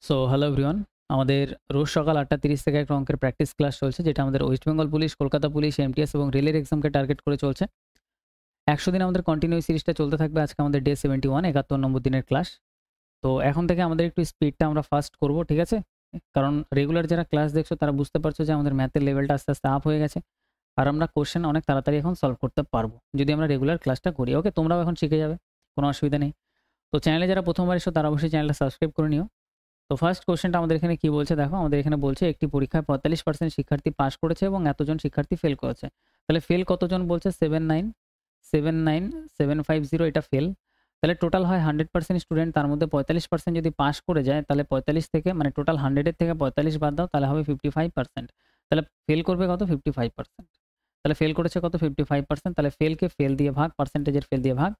So hello everyone, আমাদের রোজ সকাল ৮:৩০ থেকে একটা অঙ্কের প্র্যাকটিস ক্লাস চলছে, যেটা আমাদের West Bengal police, Kolkata police, MTS এবং রেলের এক্সামকে টার্গেট করে চলছে। ১০০ দিন আমাদের কন্টিনিউ সিরিজটা চলতে থাকবে। আজকে আমাদের ডে 71, ৭১ নম্বর দিনের ক্লাস। তো এখন থেকে আমাদের একটু স্পিডটা আমরা ফাস্ট করব, ঠিক আছে? কারণ রেগুলার যারা ক্লাস দেখছো তারা বুঝতে পারছো যে আমাদের ম্যাথের লেভেলটা আস্তে, আস্তে আপ হয়ে গেছে। আর আমরা কোয়েশ্চেন অনেক তাড়াতাড়ি এখন সলভ করতে পারবো, যদি আমরা রেগুলার ক্লাসটা করি। ওকে? তোমরাও এখন শিখে যাবে, কোনো অসুবিধা নেই। তো চ্যানেলে যারা প্রথমবার এসো তারা অবশ্যই চ্যানেলটা সাবস্ক্রাইব করে নিও। তো ফার্স্ট কোয়েশ্চেনটা আমাদের এখানে কি বলছে দেখো, আমাদের এখানে বলছে একটি পরীক্ষায় ৪৫% শিক্ষার্থী পাস করেছে এবং এতজন শিক্ষার্থী ফেল করেছে। তাহলে ফেল কতজন বলছে? 7979750, এটা ফেল। তাহলে টোটাল হয় 100% স্টুডেন্ট, তার মধ্যে 45% যদি পাস করে যায়, তাহলে 45 থেকে মানে টোটাল 100 এর থেকে 45 বাদ দাও, তাহলে হবে 55%। তাহলে ফেল করবে কত? 55%। তাহলে ফেল করেছে কত? 55%। তাহলে ফেলকে ফেল দিয়ে ভাগ, পার্সেন্টেজের ফেল দিয়ে ভাগ।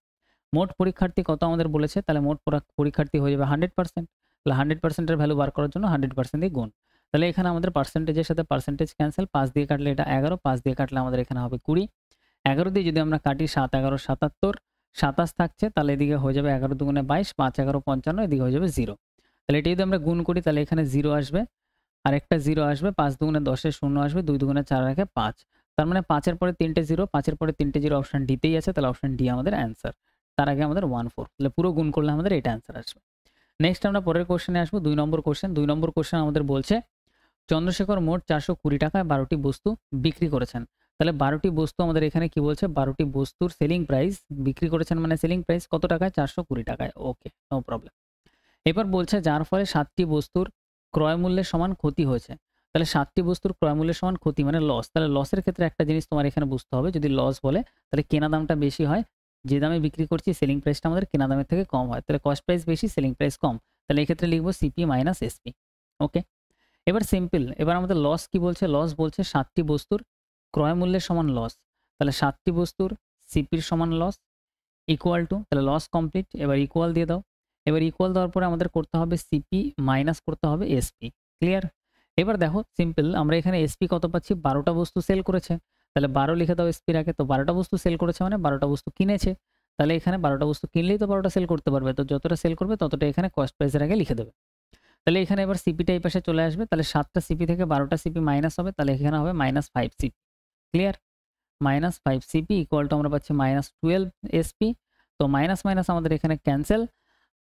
মোট পরীক্ষার্থী কত আমাদের বলেছে? তাহলে মোট পরীক্ষার্থী হয়ে যাবে 100%। তাহলে 100% এর ভ্যালু বার করার জন্য 100% দিয়ে গুণ। তাহলে এখানে আমাদের পার্সেন্টেজের সাথে পার্সেন্টেজ ক্যান্সেল, 5 দিয়ে কাটলে এটা 11, 5 দিয়ে কাটলে আমাদের এখানে হবে 20। 11 দিয়ে যদি আমরা কাটি 7 11 77, 27 থাকছে, তাহলে এদিকে হয়ে যাবে 11 দুগুণে 22, 5 11 55, এদিকে হয়ে যাবে 0। তাহলে এটা যদি আমরা গুণ করি তাহলে এখানে 0 আসবে, আর একটা 0 আসবে, 5 দুগুণে 10 এ 0 আসবে, 2 দুগুণে 4 একে 5। তার মানে 5 এর পরে 3টে 0, 5 এর পরে 3টে 0 অপশন ডিতেই আছে, তাহলে অপশন ডি আমাদের অ্যান্সার। তার আগে আমাদের 14, তাহলে পুরো গুণ করলে আমাদের এটা অ্যান্সার আসবে। নেক্সট আমরা পরের কোশ্চেনে আসবো, 2 নম্বর কোশ্চেন। 2 নম্বর কোশ্চেন আমাদের বলছে চন্দ্রশেখর মোট 420 টাকায় 12টি বস্তু বিক্রি করেছেন। তাহলে 12টি বস্তু আমাদের এখানে কি বলছে? 12টি বস্তুর সেলিং প্রাইস, বিক্রি করেছেন মানে সেলিং প্রাইস কত টাকায়? 420 টাকায়। ওকে, নো প্রবলেম। এবার বলছে যার ফলে 7টি বস্তুর ক্রয় মূল্যের সমান ক্ষতি হয়েছে। তাহলে 7টি বস্তুর ক্রয় মূল্যের সমান ক্ষতি মানে লস। তাহলে লসের ক্ষেত্রে একটা জিনিস তোমার এখানে বুঝতে হবে, যদি লস বলে তাহলে কেনা দামটা বেশি হয়, যে দামে বিক্রি করছি সেলিং প্রাইসটা আমাদের কেনা দামের থেকে কম হয়। তাহলে কস্ট প্রাইস বেশি, সেলিং প্রাইস কম। তাহলে এক্ষেত্রে লিখবো সিপি মাইনাস এসপি। ওকে, এবার সিম্পল। এবার আমাদের লস কি বলছে? লস বলছে 7টি বস্তুর ক্রয় মূল্যের সমান লস। তাহলে 7টি বস্তুর সিপির সমান লস ইকুয়াল টু, তাহলে লস কমপ্লিট। এবার ইকুয়াল দিয়ে দাও। এবার ইকুয়াল দেওয়ার পরে আমাদের করতে হবে সিপি মাইনাস করতে হবে এসপি। ক্লিয়ার? এবার দেখো সিম্পল, আমরা এখানে এসপি কত পাচ্ছি? 12টা বস্তু সেল করেছে। তাহলে 12 লিখে দাও এসপির আগে। তো 12টা বস্তু সেল করেছে মানে 12টা বস্তু কিনেছে। তাহলে এখানে 12টা বস্তু কিনলেই তো 12টা সেল করতে পারবে। তো যতটা সেল করবে ততটা এখানে কস্ট প্রাইসের আগে লিখে দেবে। তাহলে এখানে এবার সিপিটা এই পাশে চলে আসবে। তাহলে 7টা সিপি থেকে 12টা সিপি মাইনাস হবে। তাহলে এখানে হবে -5 CP. Clear? -5 CP equal two আমরা পাচ্ছি -12 এসপি। তো মাইনাস, মাইনাস আমাদের এখানে ক্যানসেল।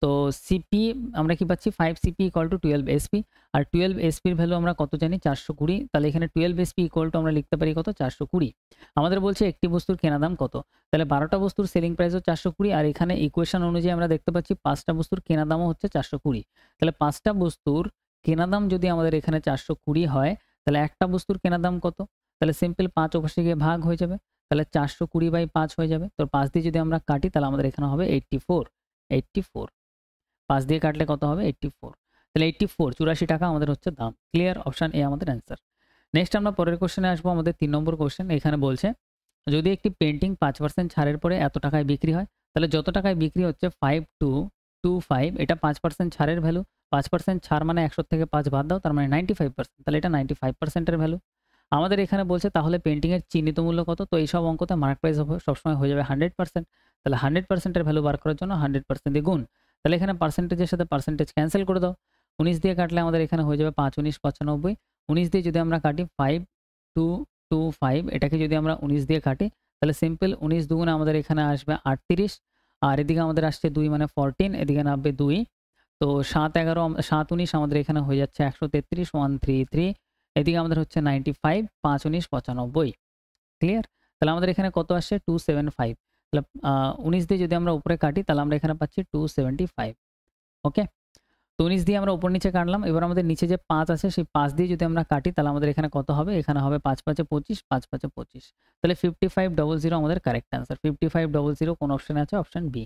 তো সিপি আমরা কি পাচ্ছি? 5 সিপি ইকুয়াল টু 12 এসপি। আর 12 এসপির ভ্যালু আমরা কত জানি? 420। তাহলে এখানে 12 এসপি ইকুয়াল টু আমরা লিখতে পারি কত? 420। আমাদের বলছে একটি বস্তুর কেনা দাম কত? তাহলে 12টা বস্তুর সেলিং প্রাইসও 420, আর এখানে ইকুয়েশন অনুযায়ী আমরা দেখতে পাচ্ছি 5টা বস্তুর কেনা দামও হচ্ছে 420। তাহলে 5টা বস্তুর কেনা দাম যদি আমাদের এখানে 420 হয়, তাহলে একটা বস্তুর কেনা দাম কত? তাহলে সিম্পল 5 ওপাশে গিয়ে ভাগ হয়ে যাবে। তাহলে 420/5 হয়ে যাবে। তো 5 দিয়ে যদি আমরা কাটি তাহলে আমাদের এখানে হবে 84। 84, 5 দিয়ে কাটলে কত হবে? 84। তাহলে 84, 84 টাকা আমাদের হচ্ছে দাম। ক্লিয়ার? অপশন এ আমাদের অ্যান্সার। নেক্সট আমরা পরের কোশ্চেনে আসবো, আমাদের 3 নম্বর কোশ্চেন। এখানে বলছে যদি একটি পেইন্টিং 5% ছাড়ের পরে এত টাকায় বিক্রি হয়, তাহলে যত টাকায় বিক্রি হচ্ছে 5225, এটা 5% ছাড়ের ভ্যালু। 5% ছাড় মানে 100 থেকে 5 বাদ দাও, তার মানে 95%। তাহলে এটা 95% এর ভ্যালু। আমাদের এখানে বলছে তাহলে পেইন্টিং এর চিহ্নিত মূল্য কত? তো এইসব অঙ্কতে মার্ক প্রাইস সবসময় হয়ে যাবে 100%। তাহলে 100% এর ভ্যালু বার করার জন্য 100% দিয়ে গুণ। তাহলে এখানে পার্সেন্টেজের সাথে পার্সেন্টেজ ক্যান্সেল করে দাও। 19 দিয়ে কাটলে আমাদের এখানে হয়ে যাবে 5 19 95। 19 দিয়ে যদি আমরা কাটি 5225, এটাকে যদি আমরা 19 দিয়ে কাটি তাহলে সিম্পল 19 দুগুণে আমাদের এখানে আসবে 38, আর এদিকে আমাদের আসছে 2 মানে 14, এদিকে নামবে 2। তো 7 11 7 19 আমাদের এখানে হয়ে যাচ্ছে 133 133, এদিকে আমাদের হচ্ছে 95, 5 19 95। ক্লিয়ার? তাহলে আমাদের এখানে কত আসছে? 275। তাহলে 19 দিয়ে যদি আমরা উপরে কাটি তাহলে আমরা এখানে পাচ্ছি 275। ওকে? তো 19 দিয়ে আমরা উপর নিচে কাটলাম। এবার আমাদের নিচে যে 5 আছে সেই 5 দিয়ে যদি আমরা কাটি তাহলে আমাদের এখানে কত হবে? এখানে হবে 5 5 25, 5 5 25। তাহলে 5500 আমাদের কারেক্ট অ্যান্সার। 5500 কোন অপশনে আছে? Option B.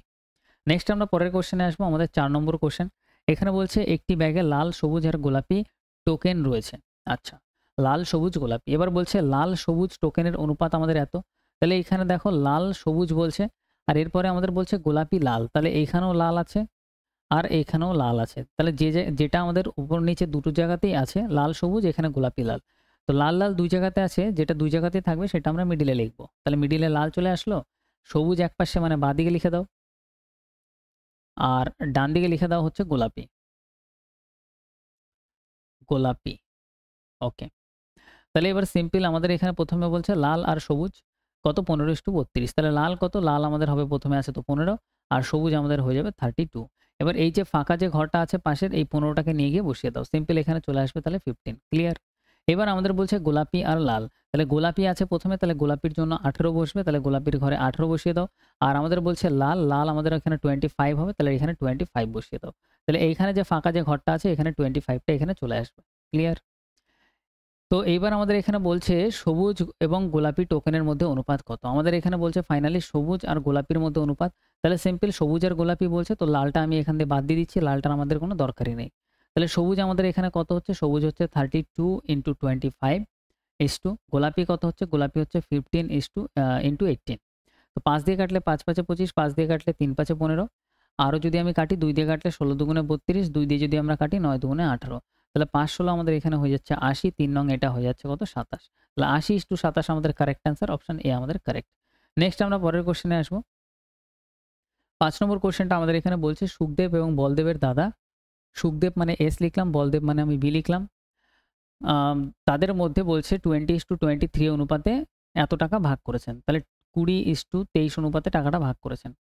নেক্সট আমরা পরের কোশ্চেনে আসবো, আমাদের 4 নম্বর কোশ্চেন। এখানে বলছে একটি ব্যাগে লাল, সবুজ আর গোলাপি টোকেন রয়েছে। আচ্ছা, লাল, সবুজ, গোলাপি। এবার বলছে লাল, সবুজ টোকেনের অনুপাত আমাদের এত। তাহলে এখানে দেখো লাল, সবুজ বলছে, আর এরপরে আমাদের বলছে গোলাপি, লাল। তাহলে এইখানেও লাল আছে আর এইখানেও লাল আছে। তাহলে যেটা আমাদের উপর নিচে দুটো জায়গাতেই আছে লাল, সবুজ, এখানে গোলাপি, লাল। তো লাল, লাল 2 জায়গাতে আছে, যেটা 2 জায়গাতেই থাকবে সেটা আমরা মিডিলে লিখবো। তাহলে মিডিলে লাল চলে আসলো, সবুজ একপাশে মানে বাঁদিকে লিখে দাও, আর ডান দিকে লিখে দেওয়া হচ্ছে গোলাপি। গোলাপি। ওকে, তাহলে এবার সিম্পল আমাদের এখানে প্রথমে বলছে লাল আর সবুজ কত 15:32, তাহলে লাল কত, লাল আমাদের হবে প্রথমে আছে তো 15 আর সবুজ আমাদের হয়ে যাবে 32। এবার এই যে ফাঁকা যে ঘরটা আছে পাশের এই 15টাকে নিয়ে গিয়ে বসিয়ে দাও, সিম্পল এখানে চলে আসবে তাহলে 15। ক্লিয়ার? এবার আমাদের বলছে গোলাপি আর লাল, তাহলে গোলাপি আছে প্রথমে, তাহলে গোলাপির জন্য 18 বসবে, তাহলে গোলাপির ঘরে 18 বসিয়ে দাও। আর আমাদের বলছে লাল, লাল আমাদের এখানে 25 হবে, তাহলে এখানে 25 বসিয়ে দাও। তাহলে এইখানে যে ফাঁকা যে ঘরটা আছে এখানে 25টা এখানে চলে আসবে। ক্লিয়ার? তো এইবার আমাদের এখানে বলছে সবুজ এবং গোলাপি টোকেনের মধ্যে অনুপাত কত। আমাদের এখানে বলছে ফাইনালি সবুজ আর গোলাপির মধ্যে অনুপাত, তাহলে সিম্পল সবুজ আর গোলাপি বলছে, তো লালটা আমি এখান দিয়ে বাদ দিয়ে দিচ্ছি, লালটার আমাদের কোনো দরকারই নেই। তাহলে সবুজ আমাদের এখানে কত হচ্ছে, সবুজ হচ্ছে 32 × 25 ইস টু, গোলাপি কত হচ্ছে, গোলাপি হচ্ছে 15 × 18। তো 5 দিয়ে কাটলে 5 × 5 = 25, 5 দিয়ে কাটলে 3 × 5 = 15, আরও যদি আমি কাটি 2 দিয়ে কাটলে 16 × 2 = 32, 2 দিয়ে যদি আমরা কাটি 9 × 2 = 18, তাহলে 5 16 আমাদের এখানে হয়ে যাচ্ছে 80, 3 নং এটা হয়ে যাচ্ছে কত 27। তাহলে 80:27 আমাদের কারেক্ট অ্যান্সার, অপশন এ আমাদের কারেক্ট। নেক্সট আমরা পরের কোশ্চেনে আসবো। 5 নম্বর কোশ্চেনটা আমাদের এখানে বলছে সুখদেব এবং বলদেবের দাদা, সুখদেব মানে এস লিখলাম, বলদেব মানে আমি বি লিখলাম, তাদের মধ্যে বলছে 20:23 অনুপাতে এত টাকা ভাগ করেছেন, তাহলে 20:23 অনুপাতে টাকাটা ভাগ করেছেন।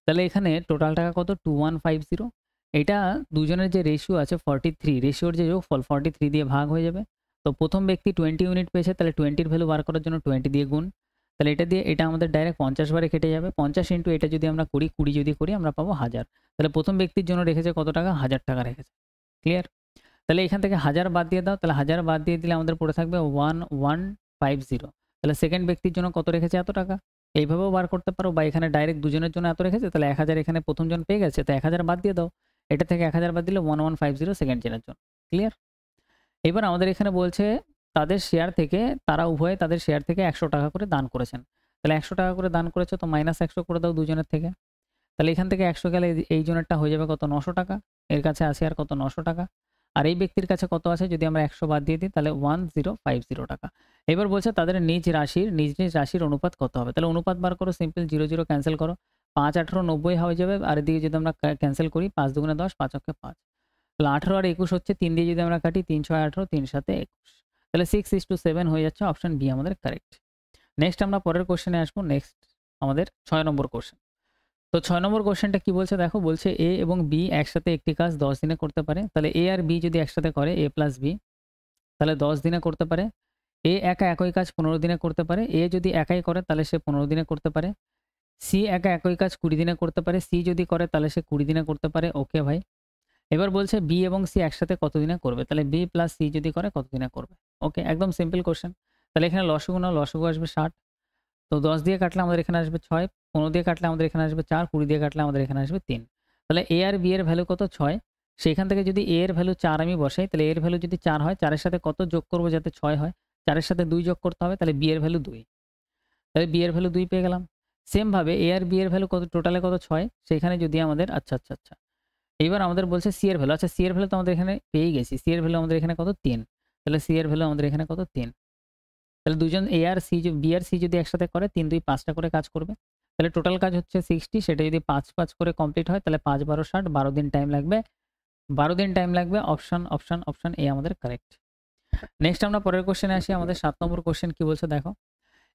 তাহলে এখানে টোটাল টাকা কত 2150, এটা দুজনের যে রেশিও আছে 43, রেশিওর যে যোগফল 43 দিয়ে ভাগ হয়ে যাবে। তো প্রথম ব্যক্তি 20 ইউনিট পেয়েছে, তাহলে 20-র ভ্যালু বার করার জন্য 20 দিয়ে গুণ, তাহলে এটা দিয়ে এটা আমাদের ডাইরেক্ট 50 বারে কেটে যাবে, 50 ইন্টু এটা যদি আমরা করি 20 যদি করি আমরা পাবো 1000। তাহলে প্রথম ব্যক্তির জন্য রেখেছে কত টাকা, 1000 টাকা রেখেছে। ক্লিয়ার? তাহলে এখান থেকে 1000 বাদ দিয়ে দাও, তাহলে 1000 বাদ দিয়ে দিলে আমাদের পড়ে থাকবে 1150। তাহলে সেকেন্ড ব্যক্তির জন্য কত রেখেছে, এত টাকা। এইভাবেও বার করতে পারো, বা এখানে ডাইরেক্ট দুজনের জন্য এত রেখেছে, তাহলে 1000 এখানে প্রথমজন পেয়ে গেছে, তো 1000 বাদ দিয়ে দাও, এটা থেকে 1000 বাদ দিলে 1150 সেকেন্ড জনের জন্য। ক্লিয়ার? এবার আমাদের এখানে বলছে তাদের শেয়ার থেকে, তারা উভয়ে তাদের শেয়ার থেকে 100 টাকা করে দান করেছেন, তাহলে 100 টাকা করে দান করেছে, তো -100 করে দাও দুজনের থেকে, তাহলে এখান থেকে 100 গেলে এই জনেরটা হয়ে যাবে কত 900 টাকা, এর কাছে আছে আর কত 900 টাকা, আর এই ব্যক্তির কাছে কত আছে যদি আমরা 100 বাদ দিয়ে দিই তাহলে 1050 টাকা। এবার বলছে তাদের নিজ রাশির অনুপাত কত হবে, তাহলে অনুপাত বার করো, সিম্পল 0 0 ক্যান্সেল করো, 5 18 90 হয়ে যাবে, আর এদিকে যদি আমরা ক্যান্সেল করি 5 2 10, 5 অক্ষে 5, তাহলে 18 আর 21 হচ্ছে, 3 দিয়ে যদি আমরা কাটি 3 6 18, 3 7 21, তাহলে 6:7 হয়ে যাচ্ছে, অপশন বি আমাদের কারেক্ট। নেক্সট আমরা পরের কোশ্চেনে আসবো। নেক্সট আমাদের 6 নম্বর কোশ্চেন। তো 6 নম্বর কোশ্চেনটা কি বলছে দেখো, বলছে এ এবং বি একসাথে একটি কাজ 10 দিনে করতে পারে, তাহলে এ আর বি যদি একসাথে করে এ প্লাস বি, তাহলে 10 দিনে করতে পারে। এ একা একই কাজ 15 দিনে করতে পারে, এ যদি একাই করে তাহলে সে 15 দিনে করতে পারে। সি একা একই কাজ 20 দিনে করতে পারে, সি যদি করে তাহলে সে 20 দিনে করতে পারে। ওকে ভাই। এবার বলছে বি এবং সি একসাথে কত দিনে করবে, তাহলে বি প্লাস সি যদি করে কত দিনে করবে। ওকে, একদম সিম্পল কোশ্চেন। তাহলে এখানে লসাগু নাও, লসাগু আসবে 60, তো 10 দিয়ে কাটলে আমাদের এখানে আসবে 6, 15 দিয়ে কাটলে আমাদের এখানে আসবে 4, 20 দিয়ে কাটলে আমাদের এখানে আসবে 3। তাহলে এ আর বি এর ভ্যালু কত 6, সেইখান থেকে যদি এ এর ভ্যালু 4 আমি বসাই, তাহলে এ এর ভ্যালু যদি 4 হয়, 4 এর সাথে কত যোগ করব যাতে 6 হয়, 4 এর সাথে 2 যোগ করতে হবে, তাহলে বি এর ভ্যালু 2, তাহলে বি এর ভ্যালু 2 পেয়ে গেলাম। সেম ভাবে এ আর বি এর ভ্যালু কত, টোটালে কত 6, সেখানে যদি আমাদের আচ্ছা এইবার আমাদের বলছে সি এর ভ্যালু, আচ্ছা সি এর ভ্যালু তো আমাদের এখানে পেয়ে গেছি, সি এর ভ্যালু আমাদের এখানে কত 3, তাহলে সি এর ভ্যালু আমাদের এখানে কত 3, তাহলে দুজন এ আর সি বি আর সি যদি একসাথে করে 3 2 5টা করে কাজ করবে, তাহলে টোটাল কাজ হচ্ছে 60, সেটা যদি 5 5 করে কমপ্লিট হয় তাহলে 5 12 60, 12 দিন টাইম লাগবে, 12 দিন টাইম লাগবে। অপশন এ আমাদের কারেক্ট। নেক্সট আমরা পরের কোশ্চেনে আসি। আমাদের 7 নম্বর কোশ্চেন কি বলছে দেখো,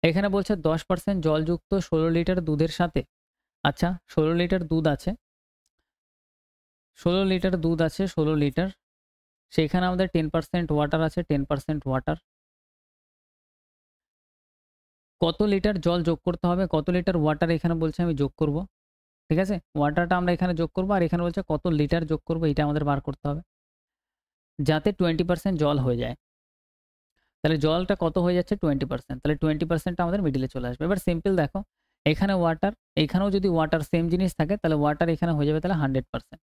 এখানে বলছে 10% জলযুক্ত 16 লিটার দুধের সাথে, আচ্ছা 16 লিটার দুধ আছে, 16 লিটার দুধ আছে, 16 লিটার, সেখানে আমাদের 10% ওয়াটার আছে, 10% ওয়াটার, কত লিটার জল যোগ করতে হবে, কত লিটার ওয়াটার এখানে বলছে আমি যোগ করব। ঠিক আছে, ওয়াটারটা আমরা এখানে যোগ করবো, আর এখানে বলছে কত লিটার যোগ করবো, এটা আমাদের বার করতে হবে যাতে 20% জল হয়ে যায়। তাহলে জলটা কত হয়ে যাচ্ছে 20%, তাহলে 20%টা আমাদের মিডিলে চলে আসবে। এবার সিম্পল দেখো, এখানে ওয়াটার, এখানেও যদি ওয়াটার সেম জিনিস থাকে তাহলে ওয়াটার এখানে হয়ে যাবে তাহলে 100%।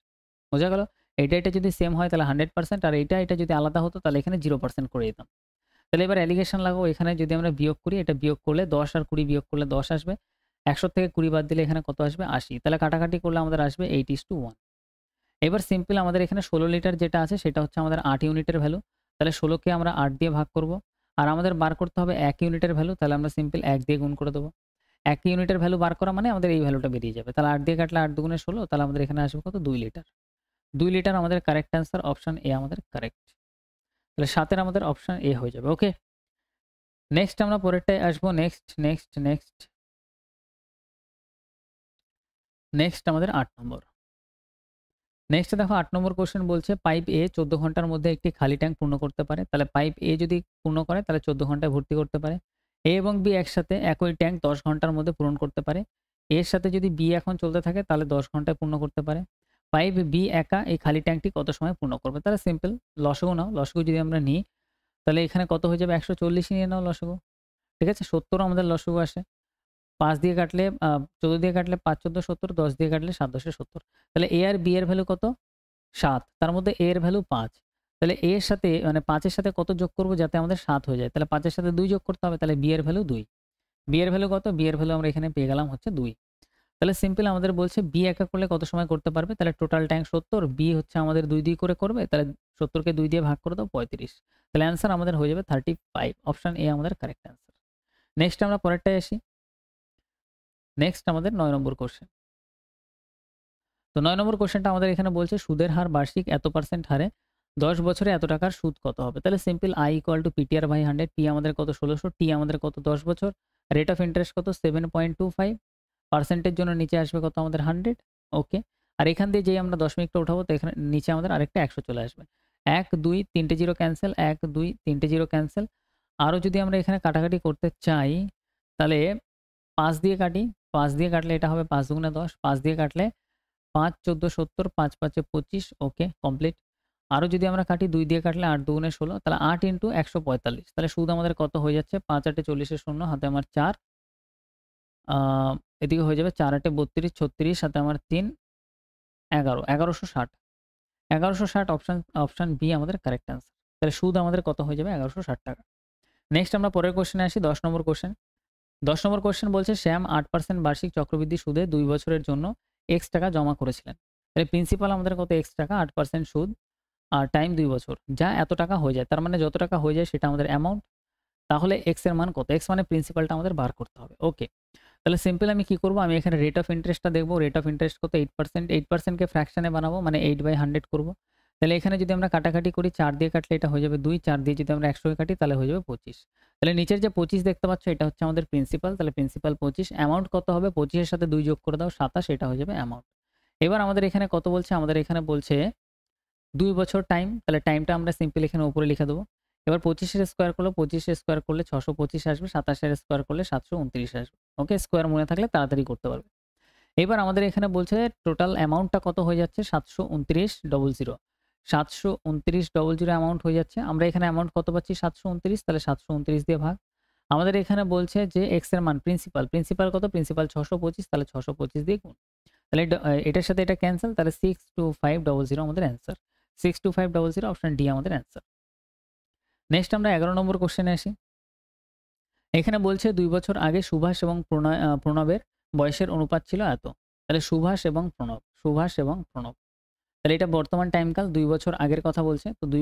বোঝা গেল? এটা যদি সেম হয় তাহলে 100%, আর এটা যদি আলাদা হতো তাহলে এখানে 0% করে দিতাম। তাহলে এবার অ্যালিগেশন লাগাও, এখানে যদি আমরা বিয়োগ করি, এটা বিয়োগ করলে 10 আর 20 বিয়োগ করলে 10 আসবে, 100 থেকে 20 বাদ দিলে এখানে কত আসবে 80, তাহলে কাটাকাটি করলে আমাদের আসবে 8:1। এবার সিম্পল আমাদের এখানে 16 লিটার যেটা আছে সেটা হচ্ছে আমাদের 8 ইউনিটের ভ্যালু, তাহলে 16কে আমরা 8 দিয়ে ভাগ করব, আর আমাদের বার করতে হবে 1 ইউনিটের ভ্যালু, তাহলে আমরা সিম্পল 1 দিয়ে গুণ করে দেবো। 1 ইউনিটের ভ্যালু বার করা মানে আমাদের এই ভ্যালুটা বেরিয়ে যাবে, তাহলে 8 দিয়ে কাটলে 8 দুগুণে 16, তাহলে আমাদের এখানে আসবে কত 2 লিটার। 2 লিটার আমাদের কারেক্ট অ্যান্সার, অপশন এ আমাদের কারেক্ট। তাহলে 7 আমাদের অপশন এ হয়ে যাবে। ওকে, নেক্সট আমরা পরেরটায় আসবো। নেক্সট আমাদের 8 নম্বর। নেক্সট দেখো 8 নম্বর কোশ্চেন বলছে পাইপ এ 14 ঘন্টার মধ্যে একটি খালি ট্যাঙ্ক পূর্ণ করতে পারে। তাহলে পাইপ এ যদি পূর্ণ করে তাহলে 14 ঘন্টায় ভর্তি করতে পারে। এ এবং বি একসাথে একই ট্যাঙ্ক 10 ঘন্টার মধ্যে পূরণ করতে পারে। এর সাথে যদি বি এখন চলতে থাকে তাহলে 10 ঘন্টায় পূর্ণ করতে পারে। পাইপ বি একা এই খালি ট্যাঙ্কটি কত সময় পূর্ণ করবে? তাহলে সিম্পল, লসাগু নাও। লসাগু যদি আমরা নিই তাহলে এখানে কত হয়ে যাবে? 140 নিয়ে নাও লসাগু। ঠিক আছে, 70 আমাদের লসাগু আসে। 5 দিয়ে কাটলে 14 দিয়ে কাটলে 5 14 70, 10 দিয়ে কাটলে 7 10 70। তাহলে এ আর বি এর ভ্যালু কত? 7। তার মধ্যে এ এর ভ্যালু 5। তাহলে এ এর সাথে মানে 5 এর সাথে কত যোগ করব যাতে আমাদের 7 হয়ে যায়? তাহলে 5 এর সাথে 2 যোগ করতে হবে। তাহলে বি এর ভ্যালু 2। বি এর ভ্যালু কত? বি এর ভ্যালু আমরা এখানে পেয়ে গেলাম হচ্ছে 2। তাহলে সিম্পল আমাদের বলছে বি একা করলে কত সময় করতে পারবে? তাহলে টোটাল ট্যাঙ্ক 70, বি হচ্ছে আমাদের 2 2 করে করবে। তাহলে 70 কে 2 দিয়ে ভাগ করে দাও 35। তাহলে অ্যান্সার আমাদের হয়ে যাবে 35। অপশন এ আমাদের কারেক্ট অ্যান্সার। নেক্সট আমরা পরেরটায় আসি। নেক্সট আমাদের 9 নম্বর কোশ্চেন। তো 9 নম্বর কোশ্চেনটা আমাদের এখানে বলছে সুদের হার বার্ষিক এত % হারে 10 বছরে এত টাকার সুদ কত হবে? তাহলে simple I equal to PTR by 100। P আমাদের কত? 1600। টি আমাদের কত? 10 বছর। রেট অফ ইন্টারেস্ট কত? 7.25। পার্সেন্টের জন্য নিচে আসবে কত আমাদের? 100। ওকে, আর এখান দিয়ে যেই আমরা দশমিকটা উঠাবো তো এখানে নিচে আমাদের আরেকটা 100 চলে আসবে। 1 2 3টে জিরো ক্যান্সেল, 1 2 3টে জিরো ক্যান্সেল। আরও যদি আমরা এখানে কাটাকাটি করতে চাই তাহলে 5 দিয়ে কাটি। 5 দিয়ে কাটলে এটা হবে 5 দুগুণে 10। 5 দিয়ে কাটলে 5 14 70, 5 5 25। ওকে, কমপ্লিট। আরও যদি আমরা কাটি 2 দিয়ে কাটলে 8 দুগুণে 16, তাহলে 8 ইন্টু 145। তাহলে সুদ আমাদের কত হয়ে যাচ্ছে? 5 8 40 শূন্য, হাতে আমার 4, এদিকে হয়ে যাবে 4 8 32 36, সাথে আমার 3 11, 1160। 1160 অপশন বি আমাদের কারেক্ট অ্যান্সার। তাহলে সুদ আমাদের কত হয়ে যাবে? 1160 টাকা। নেক্সট আমরা পরের কোশ্চেনে আসি, 10 নম্বর কোশ্চেন। 10 নম্বর কোশ্চেন বলছে শ্যাম 8% বার্ষিক চক্রবৃদ্ধি সুদে 2 বছরের জন্য এক্স টাকা জমা করেছিলেন। তাহলে প্রিন্সিপাল আমাদের কত? এক্স টাকা, 8% সুদ আর টাইম 2 বছর, যা এত টাকা হয়ে যায়। তার মানে যত টাকা হয়ে যায় সেটা আমাদের অ্যামাউন্ট। তাহলে এক্স এর মান কত? এক্স মানে প্রিন্সিপালটা আমাদের বার করতে হবে। ওকে, তাহলে সিম্পল আমি কি করব? আমি এখানে রেট অফ ইন্টারেস্টটা দেখবো। রেট অফ ইন্টারেস্ট কত? 8%। 8%কে ফ্র্যাকশনে বানাবো, মানে 8/100 করব। তাহলে এখানে যদি আমরা কাটাকাটি করি 4 দিয়ে কাটলে এটা হয়ে যাবে 2, 4 দিয়ে যদি আমরা 100 কাটি তাহলে হয়ে যাবে 25। তাহলে নিচের যে 25 দেখতে পাচ্ছ এটা হচ্ছে আমাদের প্রিন্সিপাল। তাহলে প্রিন্সিপাল 25। অ্যামাউন্ট কত হবে? 25 এর সাথে 2 যোগ করে দাও 27, এটা হয়ে যাবে অ্যামাউন্ট। এবার আমাদের এখানে কত বলছে? আমাদের এখানে বলছে 2 বছর টাইম। তাহলে টাইমটা আমরা সিম্পল এখানে উপরে লিখে দেবো। এবার 25 এর স্কোয়ার করলে 25 এর স্কোয়ার করলে 625 আসবে, 27 এর স্কোয়ার করলে 729 আসবে। ওকে, স্কোয়ার মনে থাকলে তাড়াতাড়ি করতে পারবে। এবার আমাদের এখানে বলছে টোটাল অ্যামাউন্টটা কত হয়ে যাচ্ছে? 729,000। 729,000 অ্যামাউন্ট হয়ে যাচ্ছে। আমরা এখানে অ্যামাউন্ট কত পাচ্ছি? 729। তাহলে 729 দিয়ে ভাগ। আমাদের এখানে বলছে যে এক্স এর মান প্রিন্সিপাল কত? প্রিন্সিপাল 625। তাহলে 625 দিয়ে গুণ। তাহলে এটার সাথে এটা ক্যান্সেল। তাহলে 62500 আমাদের অ্যান্সার। 62500 অপশন ডি আমাদের অ্যান্সার। নেক্সট আমরা 11 নম্বর কোশ্চেনে আসি। এখানে বলছে 2 বছর আগে সুভাষ এবং প্রণবের বয়সের অনুপাত ছিল এত। তাহলে সুভাষ এবং প্রণব। তাহলে এটা বর্তমান টাইমকাল, 2 বছর আগের কথা বলছে। তো 2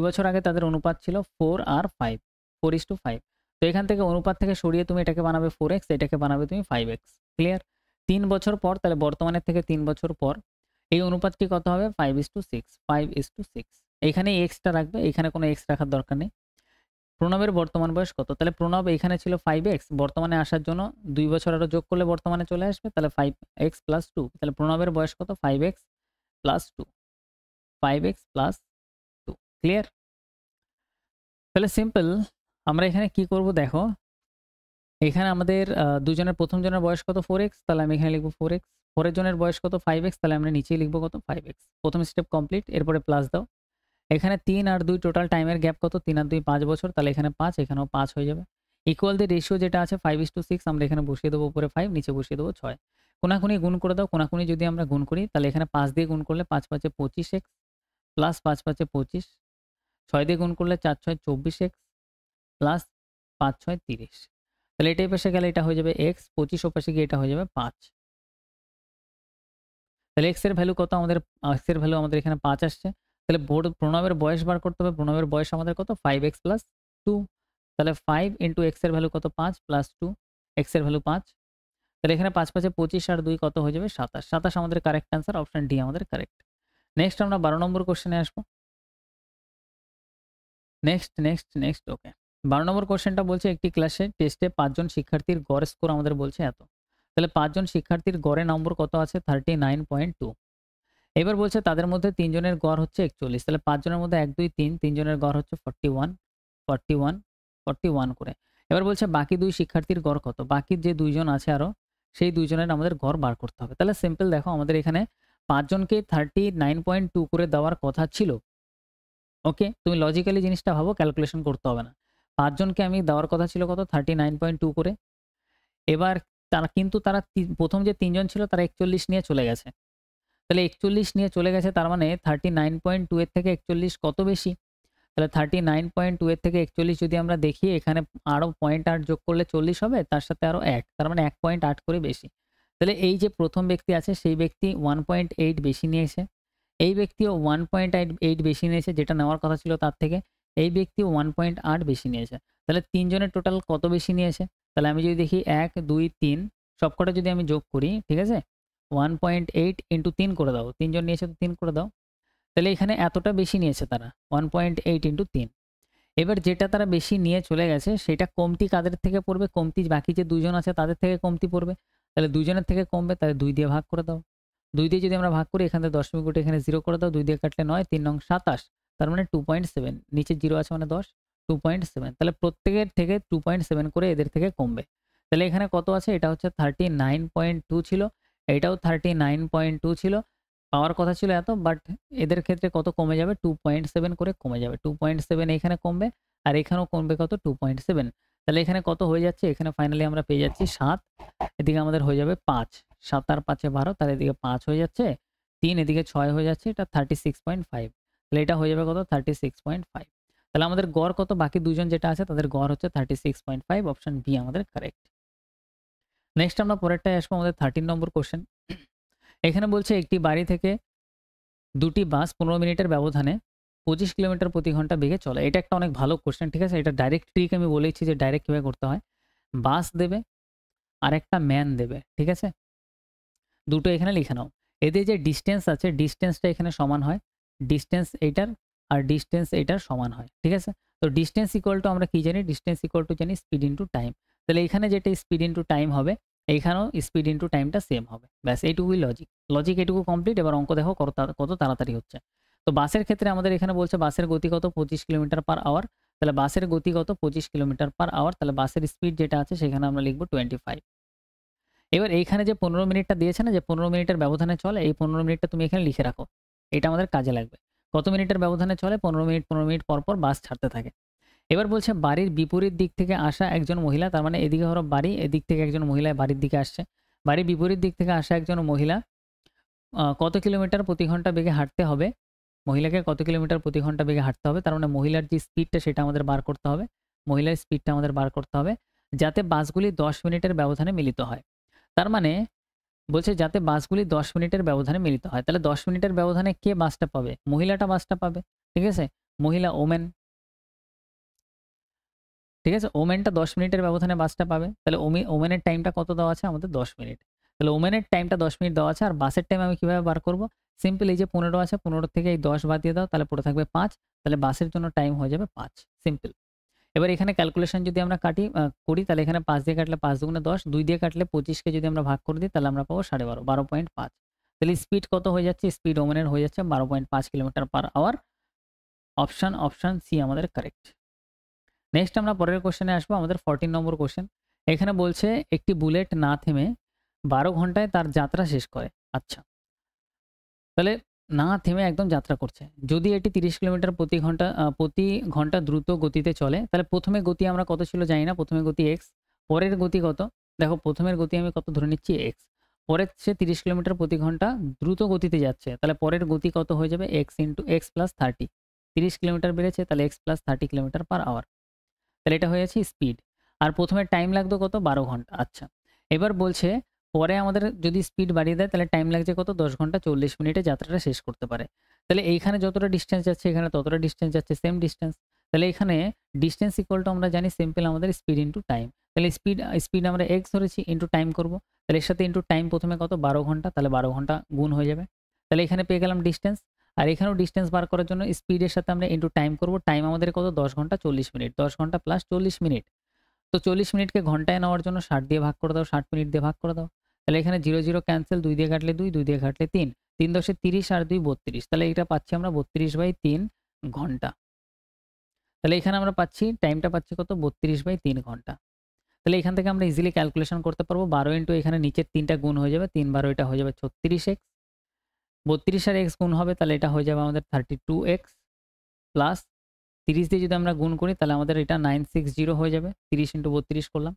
বছর আগে তাদের অনুপাত ছিল 4 আর 5, 4:5। তো এখান থেকে অনুপাত থেকে সরিয়ে তুমি এটাকে বানাবে 4x, এটাকে বানাবে তুমি 5x। ক্লিয়ার? 3 বছর পর, তাহলে বর্তমানের থেকে 3 বছর পর এই অনুপাতটি কত হবে? 5:6, 5:6। এখানে এক্সটা রাখবে, এখানে কোনো এক্স রাখার দরকার নেই। প্রণবের বর্তমান বয়স কত? তাহলে প্রণব এখানে ছিল 5x, বর্তমানে আসার জন্য 2 বছর আরো যোগ করলে বর্তমানে চলে আসবে। তাহলে 5x + 2। তাহলে প্রণবের বয়স কত? 5x + 2, 5x + 2। ক্লিয়ার? তাহলে সিম্পল আমরা এখানে কি করব দেখো। এখানে আমাদের দুজনের প্রথম জনের বয়স কত? 4x। তাহলে আমি এখানে লিখব 4x। পরের জনের বয়স কত? 5x। তাহলে আমরা নিচেই লিখব কত? 5x। প্রথম স্টেপ কমপ্লিট। এরপরে প্লাস দাও। এখানে 3 আর 2 টোটাল টাইমের গ্যাপ কত? 3 আর 2 5 বছর। তাহলে এখানে 5, এখানেও 5 হয়ে যাবে। ইকুয়াল দি রেশিও যেটা আছে 5:6, আমরা এখানে বসিয়ে দেবো উপরে 5, নিচে বসিয়ে দেবো 6। কোনাকুনি গুণ করে দাও। কোনাকুনি যদি আমরা গুণ করি তাহলে এখানে 5 দিয়ে গুণ করলে 5 5 25x প্লাস 5 5 25, 6 দিয়ে গুণ করলে 4 6 24x প্লাস 5 6 30। তাহলে এটাই পাশে গেলে এটা হয়ে যাবে x, 25 ও পাশে গিয়ে এটা হয়ে যাবে 5। তাহলে x এর ভ্যালু কত? আমাদের x এর ভ্যালু আমাদের এখানে 5 আসছে। তাহলে প্রণবের বয়স বার করতে হবে। প্রণবের বয়স আমাদের কত? 5x + 2। তাহলে 5 × x এর ভ্যালু কত? 5 + 2, x এর ভ্যালু 5। তাহলে এখানে 5 5 25 আর 2 কত হয়ে যাবে? 27। 27 আমাদের কারেক্ট অ্যান্সার। অপশন ডি আমাদের কারেক্ট। নেক্সট আমরা 12 নম্বর কোশ্চেনে আসবো। Next okay. 12 নম্বর কোশ্চেনটা বলছে একটি ক্লাসে টেস্টে 5 জন শিক্ষার্থীর গড় স্কোর আমাদের বলছে এত। তাহলে 5 জন শিক্ষার্থীর গড়ে নম্বর কত আছে? 39.2। এবার বলছে তাদের মধ্যে 3 জনের গড় হচ্ছে 41। তাহলে 5 জনের মধ্যে 1, 2, 3 জনের গড় হচ্ছে 41, 41, 41 করে। এবার বলছে বাকি 2 শিক্ষার্থীর গড় কত? বাকি যে 2 জন আছে আরো, সেই 2 জনের আমাদের গড় বার করতে হবে। তাহলে সিম্পল দেখো আমাদের এখানে 5 জনকে 39.2 করে দেওয়ার কথা ছিল। ওকে, তুমি লজিক্যালি জিনিসটা ভাবো, ক্যালকুলেশন করতে হবে না। 5 জনকে আমি দেওয়ার কথা ছিল কত? 39.2 করে। এবার তারা প্রথম যে 3 জন ছিল তারা 41 নিয়ে চলে গেছে। তাহলে 41 নিয়ে চলে গেছে, তার মানে 39.2 এর থেকে 41 কত বেশি? তাহলে 39.2 এর থেকে 41 যদি আমরা দেখি, এখানে আরও 0.8 যোগ করলে 40 হবে, তার সাথে আরও 1, তার মানে 1.8 করে বেশি। তাহলে এই যে প্রথম ব্যক্তি আছে সেই ব্যক্তি 1.8 বেশি নিয়েছে, এই ব্যক্তিও 1.8 বেশি নিয়েছে, যেটা নেওয়ার কথা ছিল তার থেকে। এই ব্যক্তিও 1.8 বেশি নিয়েছে। তাহলে 3 জনের টোটাল কত বেশি নিয়েছে? তাহলে আমি যদি দেখি 1, 2, 3 সবকটা যদি আমি যোগ করি, ঠিক আছে, 1.8 ইন্টু 3 করে দাও। 3 জন নিয়েছে তো 3 করে দাও। তাহলে এখানে এতটা বেশি নিয়েছে তারা, 1.8 ইন্টু 3। এবার যেটা তারা বেশি নিয়ে চলে গেছে সেটা কমতি কাদের থেকে পড়বে? কমতি বাকি যে 2 জন আছে তাদের থেকে কমতি পড়বে। তাহলে 2 জনের থেকে কমবে, তাহলে 2 দিয়ে ভাগ করে দাও। 2 দিয়ে যদি আমরা ভাগ করি, এখান থেকে দশমিক উঠে এখানে 0 করে দাও। 2 দিয়ে কাটলে 9, 3 নং 27, তার মানে 2.7। নিচে 0 আছে মানে 10, 2.7। তাহলে প্রত্যেকের থেকে 2.7 করে এদের থেকে কমবে। তাহলে এখানে কত আছে? এটা হচ্ছে 39.2 ছিল, এটাও 39.2 ছিল। পাওয়ার কথা ছিল এত, বাট এদের ক্ষেত্রে কত কমে যাবে? 2.7 করে কমে যাবে। 2.7 এখানে কমবে, আর এখানেও কমবে কত? 2.7। তাহলে এখানে কত হয়ে যাচ্ছে? এখানে ফাইনালি আমরা পেয়ে যাচ্ছি 7, এদিকে আমাদের হয়ে যাবে 5, 7 আর 5 এ 12, তাহলে এদিকে 5 হয়ে যাচ্ছে, 3 এদিকে 6 হয়ে যাচ্ছে, এটা 36.5। তাহলে এটা হয়ে যাবে কত? 36.5। তাহলে আমাদের গড় কত? বাকি 2 জন যেটা আছে তাদের গড় হচ্ছে 36.5, অপশন বি আমাদের কারেক্ট। নেক্সট আমরা পরেরটায় আসবো, আমাদের 13 নম্বর কোশ্চেন। এখানে বলছে একটি বাড়ি থেকে 2টি বাস 15 মিনিটের ব্যবধানে 25 কিলোমিটার প্রতি ঘন্টা বেগে চলে। এটা একটা অনেক ভালো কোশ্চেন, ঠিক আছে? এটা ডাইরেক্ট ট্রিক আমি বলেইছি যে ডাইরেক্ট কীভাবে করতে হয়। বাস দেবে আর একটা ম্যান দেবে, ঠিক আছে? দুটো এখানে লিখে নাও। এদের যে ডিস্টেন্স আছে, ডিস্টেন্সটা এখানে সমান হয়, ডিস্টেন্স এইটার আর ডিস্টেন্স এইটার সমান হয়, ঠিক আছে? তো ডিস্টেন্স ইকুয়াল টু আমরা কি জানি? ডিস্টেন্স ইকুয়াল টু জানি স্পিড ইনটু টাইম। তাহলে এখানে যেটা স্পিড ইনটু টাইম হবে, এইখানেও স্পিড ইনটু টাইমটা সেম হবে। ব্যাস এইটুকুই লজিক এটুকু কমপ্লিট। এবার অঙ্ক দেখো কত তাড়াতাড়ি হচ্ছে। তো বাসের ক্ষেত্রে আমাদের এখানে বলছে বাসের গতি কত? 25 কিলোমিটার পার আওয়ার। তাহলে বাসের গতি কত? 25 কিলোমিটার পার আওয়ার। তাহলে বাসের স্পিড যেটা আছে সেখানে আমরা লিখব 25। এবার এইখানে যে 15 মিনিটটা দিয়েছে না, যে 15 মিনিটের ব্যবধানে চলে, এই 15 মিনিটটা তুমি এখানে লিখে রাখো। এটা আমাদের কাজে লাগবে। কত মিনিটের ব্যবধানে চলে? 15 মিনিট, 15 মিনিট পর পর বাস ছাড়তে থাকে। এবার বলছে বাড়ির বিপরীত দিক থেকে আসা একজন মহিলা, তার মানে এদিকে হলো বাড়ি, এদিক থেকে একজন মহিলা বাড়ির দিকে আসছে। বাড়ির বিপরীত দিক থেকে আসা একজন মহিলা কত কিলোমিটার প্রতি ঘন্টা বেগে হাঁটতে হবে? মহিলাকে কত কিলোমিটার প্রতি ঘন্টা বেগে হাঁটতে হবে? তার মানে মহিলার যে স্পিডটা সেটা আমাদের বার করতে হবে। মহিলার স্পিডটা আমাদের বার করতে হবে, যাতে বাসগুলি 10 মিনিটের ব্যবধানে মিলিত হয়। তার মানে বলছে যাতে বাসগুলি 10 মিনিটের ব্যবধানে মিলিত হয়। তাহলে 10 মিনিটের ব্যবধানে কে বাসটা পাবে? মহিলাটা বাসটা পাবে, ঠিক আছে? মহিলা, ওমেন, ঠিক আছে? ওমেনটা 10 মিনিটের ব্যবধানে বাসটা পাবে। তাহলে ওমেনের টাইমটা কত দেওয়া আছে? আমাদের 10 মিনিট। তাহলে ওমেনের টাইমটা 10 মিনিট দেওয়া আছে, আর বাসের টাইম আমি কিভাবে বার করব? সিম্পল, এই যে 15 আছে, 15 থেকে এই 10 বাদ দিয়ে দাও, তাহলে পড়ে থাকবে 5। তাহলে বাসের জন্য টাইম হয়ে যাবে 5, সিম্পল। এবার এখানে ক্যালকুলেশন যদি আমরা করি, তাহলে এখানে 5 দিয়ে কাটলে 5 দুগুণে 10, 2 দিয়ে কাটলে 25 কে যদি আমরা ভাগ করে দিই, তাহলে আমরা পাবো 12.5, 12.5। তাহলে স্পিড কত হয়ে যাচ্ছে? স্পিড ওমেনের হয়ে যাচ্ছে 12.5 kilometre per hour. Option C আমাদের কারেক্ট। নেক্সট আমরা পরের কোশ্চেনে আসবো, আমাদের 14 নম্বর কোশ্চেন। এখানে বলছে একটি বুলেট না থেমে 12 ঘন্টায় তার যাত্রা শেষ করে। আচ্ছা, তাহলে না থেমে একদম যাত্রা করছে। যদি এটি 30 কিলোমিটার প্রতি ঘন্টা দ্রুত গতিতে চলে, তাহলে প্রথমে গতি আমরা কত ছিল জানি না, প্রথমে গতি x, পরের গতি কত? দেখো প্রথমের গতি আমি কত ধরে নিচ্ছি? x। পরের সে 30 কিলোমিটার প্রতি ঘন্টা দ্রুত গতিতে যাচ্ছে, তাহলে পরের গতি কত হয়ে যাবে? x into x plus 30। 30 kilometre বেড়েছে, তাহলে x plus 30 kilometre per hour. তাহলে এটা হয়ে যাচ্ছে স্পিড। আর প্রথমে টাইম লাগতো কত? 12 ঘন্টা। আচ্ছা, এবার বলছে পরে আমাদের যদি স্পিড বাড়িয়ে দেয়, তাহলে টাইম লাগছে কত? 10 ঘন্টা 40 মিনিটে যাত্রাটা শেষ করতে পারে। তাহলে এইখানে যতটা ডিস্টেন্স যাচ্ছে, এখানে ততটা ডিস্টেন্স যাচ্ছে, সেম ডিস্টেন্স। তাহলে এখানে ডিস্টেন্স ইকুয়াল টু আমরা জানি সিম্পল আমাদের স্পিড ইন্টু টাইম। তাহলে স্পিড আমরা এক্স ধরেছি, ইন্টু টাইম করব। তাহলে এর সাথে ইন্টু টাইম প্রথমে কত? 12 ঘন্টা, তাহলে 12 ঘন্টা গুণ হয়ে যাবে। তাহলে এখানে পেয়ে গেলাম ডিস্টেন্স। আর এখানেও ডিস্টেন্স বার করার জন্য স্পিডের সাথে আমরা ইনটু টাইম করব। টাইম আমাদের কত? 10 ঘন্টা 40 মিনিট। 10 ঘন্টা প্লাস 40 মিনিট। তো 40 মিনিটকে ঘন্টায় নেওয়ার জন্য 60 দিয়ে ভাগ করে দাও, 60 মিনিট দিয়ে ভাগ করে দাও। তাহলে এখানে 0, 0 ক্যানসেল, 2 দিয়ে কাটলে 2, 2 দিয়ে কাটলে 3। 3 দশে 30 আর 2 32। তাহলে এটা পাচ্ছি আমরা 32/3 ঘন্টা। তাহলে এখানে আমরা পাচ্ছি টাইমটা পাচ্ছি কত? 32/3 ঘন্টা। তাহলে এখান থেকে আমরা ইজিলি ক্যালকুলেশন করতে পারবো। 12 ইন্টু এখানে নিচের 3টা গুণ হয়ে যাবে। 3 12 এটা হয়ে যাবে 36x। 32 আর x গুণ হবে তাহলে এটা হয়ে যাবে আমাদের 32x প্লাস 30 দিয়ে যদি আমরা গুণ করি তাহলে আমাদের এটা 960 হয়ে যাবে। 30 ইন্টু 32 করলাম।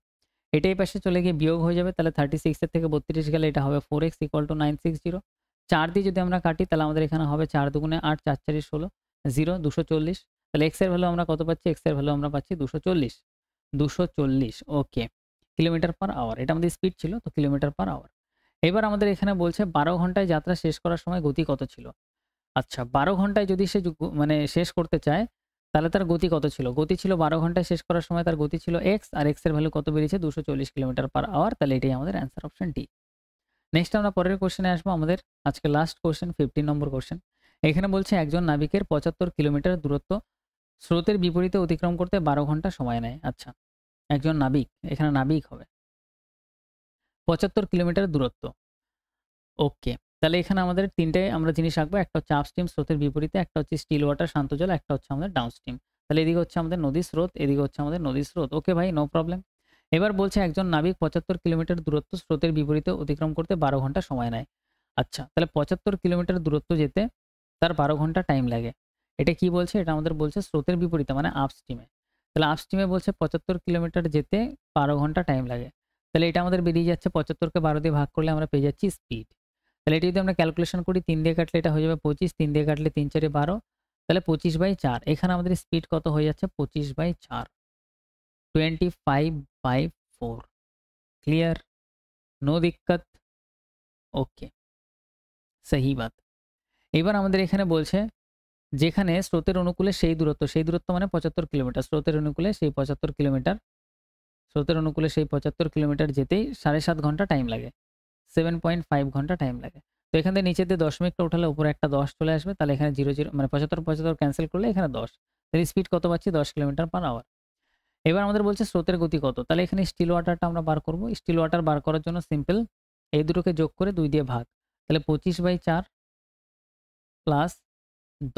এটাই পাশে চলে গিয়ে বিয়োগ হয়ে যাবে। তাহলে 36 এর থেকে 32 গেলে এটা হবে 4x ইকুয়াল টু 960। 4 দিয়ে যদি আমরা কাটি তাহলে আমাদের এখানে হবে 4 দুগুণে 8, 4 4 16, 0 240। তাহলে x এর ভ্যালু আমরা কত পাচ্ছি? x এর ভ্যালু আমরা পাচ্ছি 240। 240 ওকে, কিলোমিটার পার আওয়ার। এটা আমাদের স্পিড ছিল, তো কিলোমিটার পার আওয়ার। এবার আমাদের এখানে বলছে 12 ঘন্টায় যাত্রা শেষ করার সময় গতি কত ছিল? আচ্ছা, 12 ঘন্টায় যদি সে মানে শেষ করতে চায় তাহলে তার গতি কত ছিল? গতি ছিল 12 ঘন্টায় শেষ করার সময় তার গতি ছিল x, আর x এর ভ্যালু কত বেরিয়েছে? 240 কিলোমিটার পার আওয়ার। তাহলে এটাই আমাদের অ্যান্সার অপশন ডি। নেক্সট আমরা পরের কোশ্চেনে আসবো, আমাদের আজকে লাস্ট কোশ্চেন 15 নম্বর কোশ্চেন। এখানে বলছে একজন নাবিকের 75 কিলোমিটার দূরত্ব স্রোতের বিপরীতে অতিক্রম করতে 12 ঘন্টা সময় নেয়। আচ্ছা, একজন নাবিক, এখানে নাবিক হবে, 75 কিলোমিটার দূরত্ব। ওকে, তাহলে এখানে আমাদের তিনটে আমরা জিনিস রাখবো। একটা হচ্ছে আপস্ট্রিম স্রোতের বিপরীতে, একটা হচ্ছে স্টিল ওয়াটার শান্ত জল, একটা হচ্ছে আমাদের ডাউনস্ট্রিম। তাহলে এদিকে হচ্ছে আমাদের নদীর স্রোত, এদিকে হচ্ছে আমাদের নদীর স্রোত। ওকে ভাই, নো প্রবলেম। এবার বলছে একজন নাবিক 75 কিলোমিটার দূরত্ব স্রোতের বিপরীতে অতিক্রম করতে 12 ঘন্টা সময় নেয়। আচ্ছা, তাহলে 75 কিলোমিটার দূরত্ব যেতে তার 12 ঘন্টা টাইম লাগে। এটা কি বলছে? এটা আমাদের বলছে স্রোতের বিপরীতে মানে আপস্ট্রিমে। তাহলে আপস্ট্রিমে বলছে 75 কিলোমিটার যেতে 12 ঘন্টা টাইম লাগে। তাহলে এটা আমাদের বেরিয়ে যাচ্ছে 75কে 12 দিয়ে ভাগ করলে আমরা পেয়ে যাচ্ছি স্পিড। তাহলে এটা যদি আমরা ক্যালকুলেশন করি 3 দিয়ে কাটলে এটা হয়ে যাবে 25, 3 দিয়ে কাটলে 3 4 12, তাহলে 25/4। এখানে আমাদের স্পিড কত হয়ে যাচ্ছে? 25/4, 25/4। क्लियर, नो दिक्कत। ওকে, সহি বাত। এবার আমাদের এখানে বলছে যেখানে স্রোতের অনুকূলে সেই দূরত্ব মানে 75 কিলোমিটার, স্রোতের অনুকূলে সেই 75 কিলোমিটার, স্রোতের অনুকূলে সেই 75 কিলোমিটার যেতেই 7.5 ঘন্টা টাইম লাগে, 7.5 ঘন্টা টাইম লাগে। তো এখান থেকে নিচেতে দশমিকটা উঠালে উপরে একটা 10 চলে আসবে। তাহলে এখানে 0 0 মানে 75 75 ক্যান্সেল করলে এখানে 10। তাহলে স্পিড কত পাচ্ছি? 10 কিলোমিটার পার আওয়ার। এবার আমাদের বলছে স্রোতের গতি কত? তাহলে এখানে স্টিল ওয়াটারটা আমরা বার করব। স্টিল ওয়াটার বার করার জন্য সিম্পল, এই দুটোকে যোগ করে 2 দিয়ে ভাগ। তাহলে 25/4 প্লাস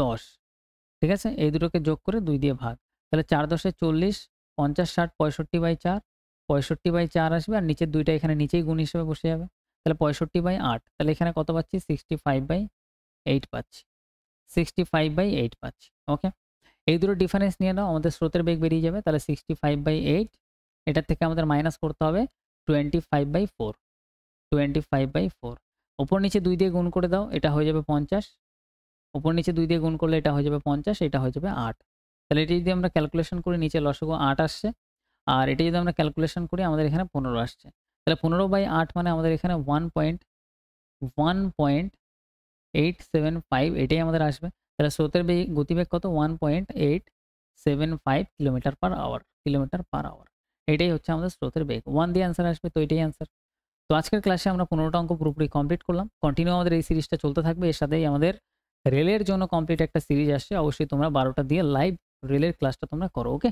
10, ঠিক আছে? এই দুটোকে যোগ করে 2 দিয়ে ভাগ। তাহলে 4 10 40, 50 60 65/4, 65/4 আসবে। আর নিচের দুইটা এখানে নিচেই গুণ হিসেবে বসে যাবে। তাহলে 65/8। তাহলে এখানে কত পাচ্ছি? 65/8 পাচ্ছি, 65/8 পাচ্ছি। ওকে, এই দুটো ডিফারেন্স নিয়ে নাও, আমাদের স্রোতের বেগ বেরিয়ে যাবে। তাহলে 65/8, এটার থেকে আমাদের মাইনাস করতে হবে 25/4, 25/4। উপর নিচে 2 দিয়ে গুণ করে দাও, এটা হয়ে যাবে 50। উপর নিচে 2 দিয়ে গুণ করলে এটা হয়ে যাবে 50, এটা হয়ে যাবে 8। তাহলে এটা যদি আমরা ক্যালকুলেশন করি নিচে লসাগু 8 আসছে, আর এটা যদি আমরা ক্যালকুলেশন করি আমাদের এখানে 15 আসছে। তাহলে 15/8 মানে আমাদের এখানে 1.875 এটাই আমাদের আসবে। তাহলে স্রোতের গতিবেগ কত? 1.875 kilometre per hour, kilometre per hour. এটাই হচ্ছে আমাদের স্রোতের বেগ। 1 দিয়ে অ্যান্সার আসবে, তো এটাই অ্যান্সার। তো আজকের ক্লাসে আমরা 15টা অঙ্ক পুরোপুরি কমপ্লিট করলাম। কন্টিনিউ আমাদের এই সিরিজটা চলতে থাকবে। এর সাথেই আমাদের রেলের জন্য কমপ্লিট একটা সিরিজ আসছে। অবশ্যই তোমরা 12টা দিয়ে লাইভ রেলের ক্লাসটা তোমরা করো। ওকে।